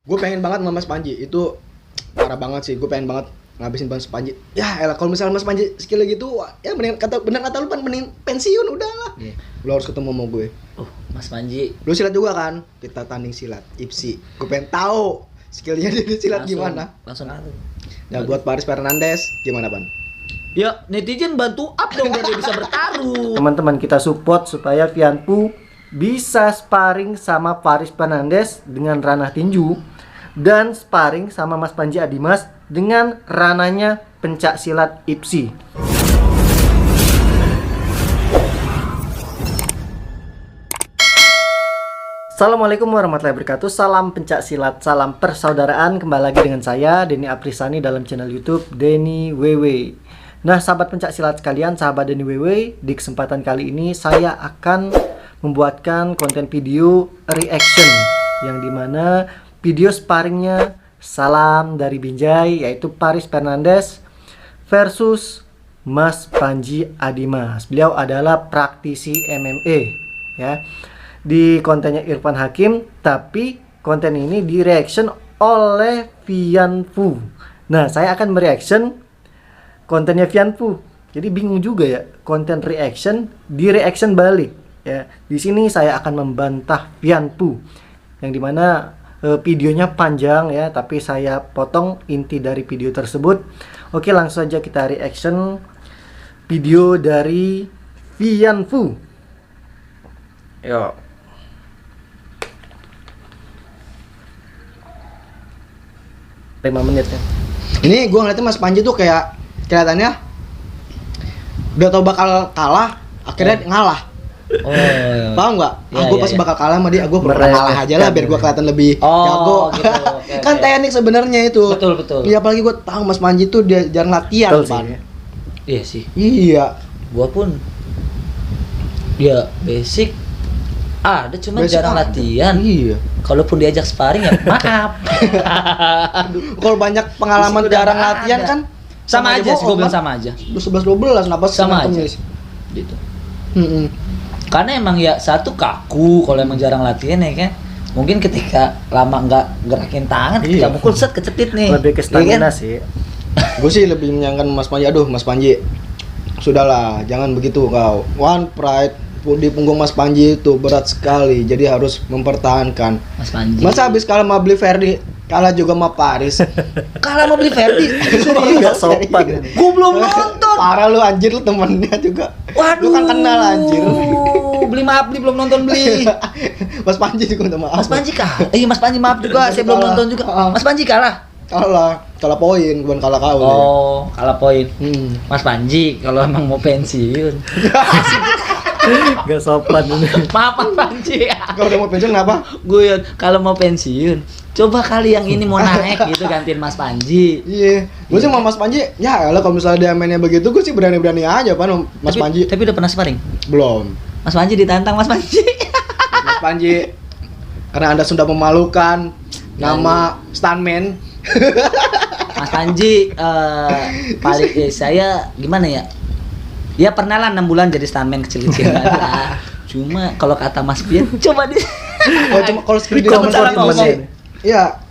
Gue pengen banget sama Mas Panji, itu parah banget sih. Gue pengen banget ngabisin Mas Panji. Ya elah, kalau misalnya Mas Panji skill gitu, ya mending bener kata lu mending pensiun udah lah. Yeah. Lu harus ketemu sama gue. Mas Panji. Lu silat juga kan? Kita tanding silat, IPSI. Gue pengen tahu skillnya dia di silat gimana. Langsung. Nah buat Paris Fernandes gimana Pan? Ya netizen bantu up dong biar dia bisa bertarung. Teman-teman kita support supaya Vianpu bisa sparring sama Paris Fernandes dengan ranah tinju dan sparring sama Mas Panji Adimas dengan ranahnya pencak silat IPSI. Assalamualaikum warahmatullahi wabarakatuh. Salam pencak silat, salam persaudaraan. Kembali lagi dengan saya Denny Aprisani dalam channel YouTube Denny WW. Nah, sahabat pencak silat sekalian, sahabat Denny WW, di kesempatan kali ini saya akan membuatkan konten video reaction yang dimana video sparringnya salam dari Binjai, yaitu Paris Fernandes versus Mas Panji Adimas. Beliau adalah praktisi MMA ya. Di kontennya Irfan Hakim, tapi konten ini di reaction oleh Vianpu. Nah, saya akan mereaction kontennya Vianpu. Jadi bingung juga ya, konten reaction di reaction balik ya. Di sini saya akan membantah Vianpu yang dimana videonya panjang ya, tapi saya potong inti dari video tersebut. Oke, langsung aja kita reaction video dari Vianpu. Yuk. 5 menit ya. Ini gue ngeliatnya Mas Panji tuh kayak kelihatannya udah tau bakal kalah, akhirnya ngalah. Oh, iya. Paham nggak? Ya, Gue pasti bakal kalah sama dia. Gue pernah ngalah aja lah biar gue kelihatan lebih jago. Gitu, okay, Kan teknik sebenarnya itu. Betul. Iya, apalagi gue tahu Mas Panji tuh dia jarang latihan, Betul Pan. sih. Iya sih. Iya. Gua pun ya basic ada, cuma Basic jarang ada. latihan. Iya. Kalaupun diajak sparring ya maaf. Kalau banyak pengalaman Fisik udah jarang nggak latihan ada. kan Sama aja sih, gue bilang kan? sama aja. 11-12 kenapa sih Sama aja. nontonnya? Gitu. Mm-mm. Karena emang ya satu kaku kalau emang jarang latihan ya kan. Mungkin ketika lama nggak gerakin tangan, ketika Iya. mukul set kecetit nih. Lebih ke Iya stamina kan? sih. Gue sih lebih menyangkan Mas Panji. Aduh, Mas Panji, sudahlah, jangan begitu kau. One pride di punggung Mas Panji itu berat sekali, jadi harus mempertahankan. Mas Panji. Masa habis kalah sama beli Ferdi, kalah juga sama Paris. Kalah mau beli Ferdi. Nggak sopan. Gue belum nonton. Parah lu anjir, lu temennya juga. Waduh. Lu kan kenal anjir. Beli belum nonton beli. Mas Panji juga minta maaf. Mas Panji kalah. Mas Panji maaf juga, saya belum Kalah. nonton juga. Mas Panji kalah. Kalah poin, bukan kalah kau. Oh, kalah poin. Mas Panji kalau emang mau pensiun. Gak sopan ini. Maaf Mas Panji. Kau udah mau pensiun kenapa? Gue kalau mau pensiun, coba kali yang ini mau naik gitu gantiin Mas Panji. Iya, gue sih sama Mas Panji, ya elah kalau misalnya dia mainnya begitu, gue sih berani-berani aja Pan, Mas Panji. Tapi udah pernah sparring? Belum. Mas Panji ditantang Mas Panji. Mas Panji, karena Anda sudah memalukan nama stuntman. Mas Panji paling saya gimana ya? Ya pernah lah 6 bulan jadi stuntman kecil-kecilan lah. Cuma kalau kata Mas Pian, coba di Oh, cuma kalau skrip Kamu cara ngomong. Iya,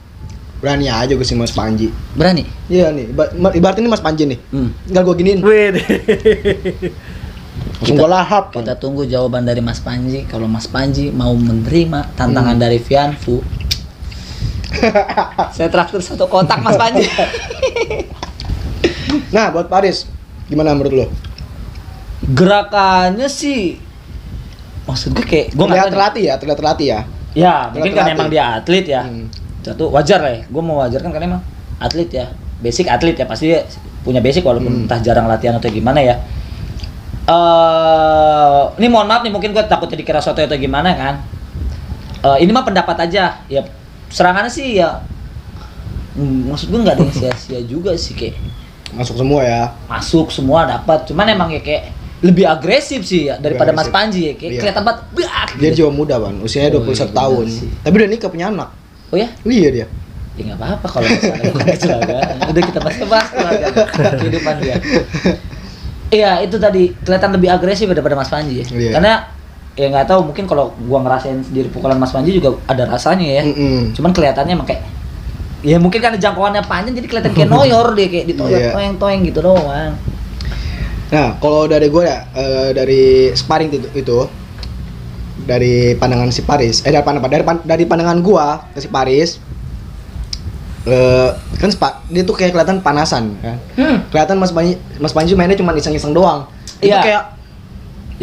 berani aja gue sih Mas Panji. berani. Iya nih, ibarat ini Mas Panji nih. Tinggal gue giniin, Wih. langsung gue lahap. Kita tunggu jawaban dari Mas Panji. Kalau Mas Panji mau menerima tantangan dari Vianpu, saya traktir 1 kotak Mas Panji. Nah, buat Paris, gimana menurut lo? Gerakannya sih, maksud gue kayak gue Terlihat nggak tahu nih. terlatih ya. Ya mungkin kan terlatih. emang dia atlet ya. Hmm. Satu wajar lah ya. Gue mau wajar kan karena emang atlet ya. Basic atlet ya, pasti dia punya basic walaupun entah jarang latihan atau gimana ya. Ini mohon maaf nih, mungkin gue takut jadi kira soto atau gimana kan. Ini mah pendapat aja. Ya serangannya sih ya. Maksud gue nggak ada yang sia-sia juga sih, kayak Masuk semua ya. masuk semua dapat. Cuman emang ya kayak lebih agresif sih ya daripada Mas agresif. Panji ya. Kayak Iya. kelihatan banget. Biak, Dia gitu. juga muda Pan, usianya Oh, 21 iya, tahun. benar sih. Tapi udah nikah punya anak. Oh ya? Iya dia. Ya nggak apa-apa kalau misalnya bukan kecelakaan. Udah kita bahas kehidupan dia. Iya, itu tadi kelihatan lebih agresif daripada Mas Panji ya. Iya. Karena ya nggak tahu, mungkin kalau gua ngerasain sendiri pukulan Mas Panji juga ada rasanya ya. Cuman kelihatannya emang kayak Ya mungkin karena jangkauannya panjang jadi kelihatan kayak noyor dia kayak ditoyor Iya. toeng-toeng gitu doang. Nah, kalau dari gue ya, dari sparring itu dari pandangan si Paris, dari pandangan gua ke si Paris, kan dia tuh kayak kelihatan panasan kan. Kelihatan Mas Panji mainnya cuma iseng-iseng doang. Itu Iya. kayak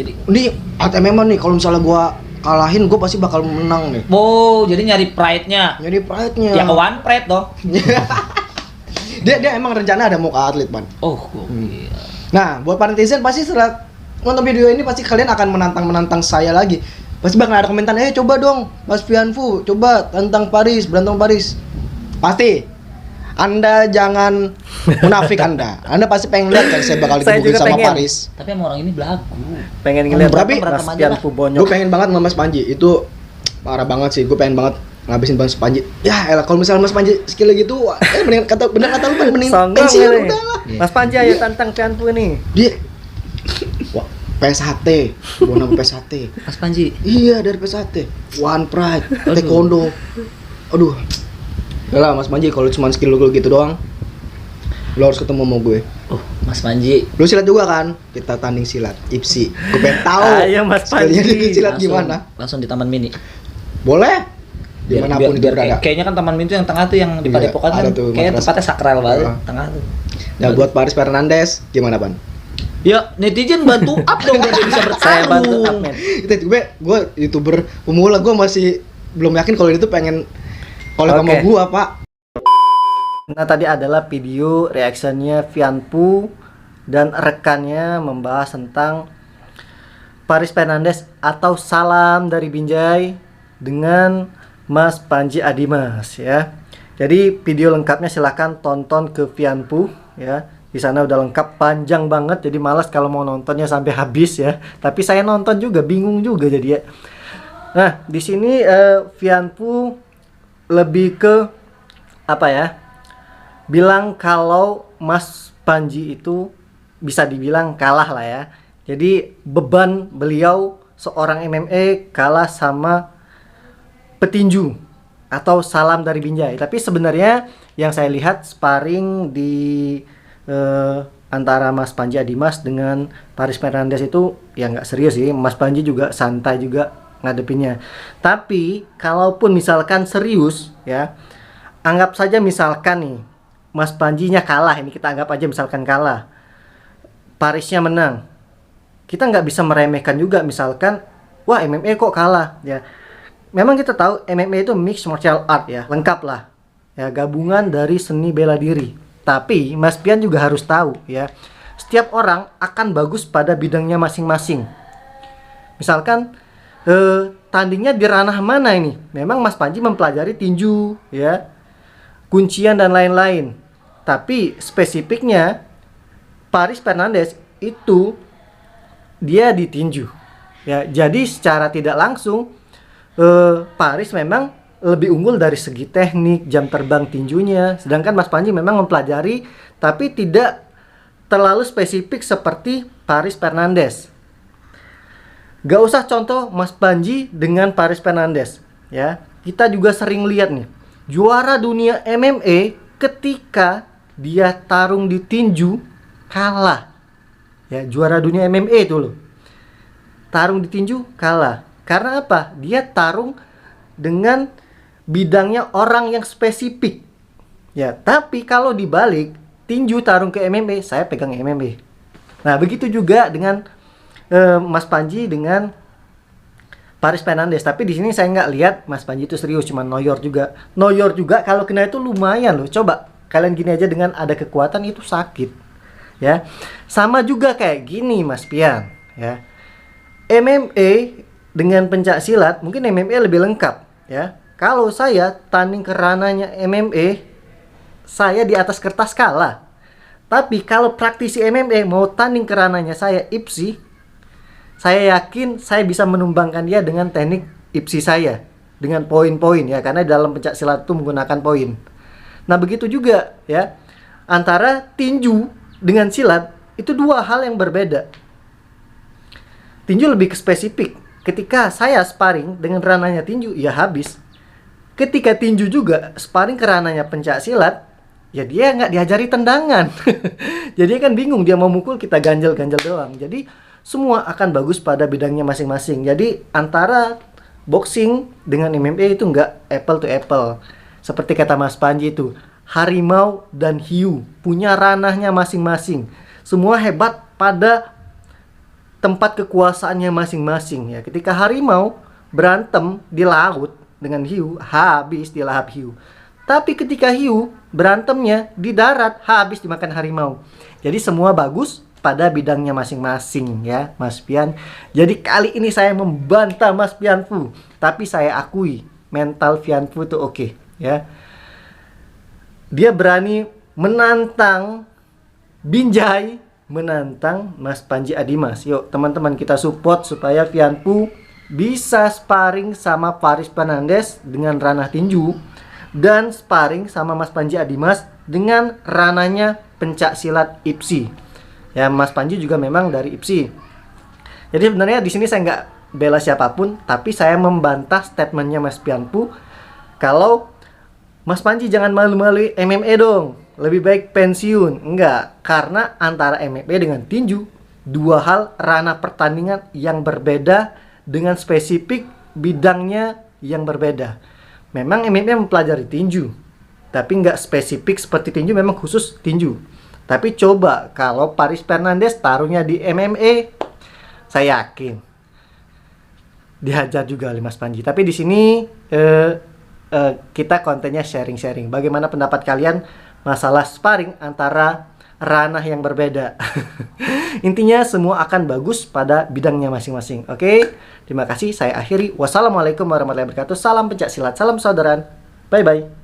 Jadi ini ATM nih, kalau misalnya gua kalahin gua pasti bakal menang nih. jadi nyari pride-nya. Jadi pride-nya. Ya ke one pride dong. dia emang rencana ada mau ke atlet, Pan. Oh, gokil. Nah, buat para netizen pasti setelah nonton video ini pasti kalian akan menantang saya lagi. Pasti bakal ada komentar, coba dong Mas Fianfu, coba tantang Paris, berantem Paris. Pasti. Anda jangan munafik Anda. Anda pasti pengen lihat kan saya bakal Saya digebukin juga sama pengen. Paris. Tapi sama orang ini belagu. Pengen ngeliat Tapi- Mas berantem aja Pian lah. Pubonyok. Gue pengen banget sama Mas Panji. Itu parah banget sih. Gue pengen banget ngabisin Mas Panji. Ya elah, kalau misalnya Mas Panji skill gitu, mending bener kata lu Pan, mending Songgong pensiun ini. udah lah. Mas Panji ayo tantang Pian Pu nih. Dia wah, PSHT, bawa nama PSHT. Mas Panji. Iya, dari PSHT. One Pride, Taekwondo. Aduh. Udah lah Mas Panji, kalau cuma skill lu gitu doang, lu harus ketemu sama gue. Oh, Mas Panji. Lu silat juga kan? Kita tanding silat, IPSI. Gue pengen tahu. Ayo, Mas skillnya Panji. di silat gimana? Langsung di Taman Mini. Boleh. Dimanapun itu berada. Kayaknya kan Taman Mini itu yang tengah tuh yang di Iya, Padepokan kan ada tuh, kayaknya matras. tempatnya sakral banget, Ah. tengah tuh. Nah, buat Paris Fernandes gimana, Pan? Ya, netizen bantu up dong biar dia bisa Saya bantu up, bertarung. men. Itu gue YouTuber pemula, gue masih belum yakin kalau itu pengen kalau sama Oke. gue, Pak. Nah, tadi adalah video reactionnya Fianpu dan rekannya membahas tentang Paris Fernandes atau salam dari Binjai dengan Mas Panji Adimas ya. Jadi video lengkapnya silahkan tonton ke Fianpu ya. Di sana udah lengkap, panjang banget, jadi malas kalau mau nontonnya sampai habis ya. Tapi saya nonton juga, bingung juga jadi ya. Nah, di sini Fianpu lebih ke apa ya? Bilang kalau Mas Panji itu bisa dibilang kalah lah ya. Jadi beban beliau seorang MMA kalah sama petinju atau salam dari Binjai. Tapi sebenarnya yang saya lihat sparring di antara Mas Panji Adimas dengan Paris Fernandes itu ya nggak serius sih. Mas Panji juga santai juga ngadepinnya. Tapi kalaupun misalkan serius ya, anggap saja misalkan nih Mas Panjinya kalah, ini kita anggap aja misalkan kalah, Parisnya menang, kita nggak bisa meremehkan juga misalkan wah MMA kok kalah ya. Memang kita tahu MMA itu mixed martial art ya, lengkap lah ya, gabungan dari seni bela diri. Tapi Mas Pian juga harus tahu ya, setiap orang akan bagus pada bidangnya masing-masing. Misalkan tandingnya di ranah mana ini, memang Mas Panji mempelajari tinju ya, kuncian dan lain-lain. Tapi spesifiknya Paris Fernandes itu dia di tinju ya. Jadi secara tidak langsung Paris memang lebih unggul dari segi teknik, jam terbang tinjunya. Sedangkan Mas Panji memang mempelajari tapi tidak terlalu spesifik seperti Paris Fernandes. Gak usah contoh Mas Panji dengan Paris Fernandes ya. Kita juga sering lihat nih juara dunia MMA ketika dia tarung di tinju kalah ya. Juara dunia MMA itu loh, tarung di tinju kalah. Karena apa? Dia tarung dengan bidangnya orang yang spesifik ya. Tapi kalau dibalik, tinju tarung ke MMA, saya pegang MMA. Nah begitu juga dengan Mas Panji dengan Paris Fernandes. Tapi di sini saya nggak lihat Mas Panji itu serius, cuma noyor juga. Noyor juga kalau kena itu lumayan loh. Coba kalian gini aja, dengan ada kekuatan itu sakit ya. Sama juga kayak gini Mas Pian ya. MMA dengan pencak silat mungkin MMA lebih lengkap ya. Kalau saya tanding ke ranahnya MMA, saya di atas kertas kalah. Tapi kalau praktisi MMA mau tanding ke ranahnya saya IPSI, saya yakin saya bisa menumbangkan dia dengan teknik IPSI saya, dengan poin-poin ya, karena dalam pencak silat itu menggunakan poin. Nah begitu juga ya, antara tinju dengan silat itu dua hal yang berbeda. Tinju lebih ke spesifik. Ketika saya sparring dengan ranahnya tinju, ya habis. ketika tinju juga sparring ke ranahnya pencak silat, ya dia nggak diajari tendangan. Jadi kan bingung, dia mau mukul kita ganjel-ganjel doang. Jadi semua akan bagus pada bidangnya masing-masing. Jadi antara boxing dengan MMA itu nggak apple to apple. Seperti kata Mas Panji itu, harimau dan hiu punya ranahnya masing-masing. Semua hebat pada tempat kekuasaannya masing-masing ya. Ketika harimau berantem di laut dengan hiu, habis dilahap hiu. Tapi ketika hiu berantemnya di darat, habis dimakan harimau. Jadi semua bagus pada bidangnya masing-masing ya, Mas Pian. Jadi kali ini saya membantah Mas Pian Fu, tapi saya akui mental Pian Fu itu oke ya. Dia berani menantang Binjai, menantang Mas Panji Adimas. Yuk teman-teman, kita support supaya Pian Fu bisa sparring sama Faris Fernandes dengan ranah tinju, dan sparring sama Mas Panji Adimas dengan ranahnya pencak silat IPSI. Ya, Mas Panji juga memang dari IPSI. Jadi sebenarnya di sini saya nggak bela siapapun, tapi saya membantah statementnya Mas Pian Fu kalau Mas Panji jangan malu-malu MMA dong, lebih baik pensiun. Enggak, karena antara MMA dengan tinju dua hal ranah pertandingan yang berbeda dengan spesifik bidangnya yang berbeda. Memang MMA mempelajari tinju, tapi nggak spesifik seperti tinju, memang khusus tinju. Tapi coba kalau Faris Fernandes taruhnya di MMA, saya yakin dihajar juga oleh Mas Panji. Tapi di sini kita kontennya sharing-sharing. Bagaimana pendapat kalian masalah sparring antara ranah yang berbeda? Intinya semua akan bagus pada bidangnya masing-masing. Oke, terima kasih. Saya akhiri. Wassalamualaikum warahmatullahi wabarakatuh. Salam pencak silat, salam persaudaraan. Bye-bye.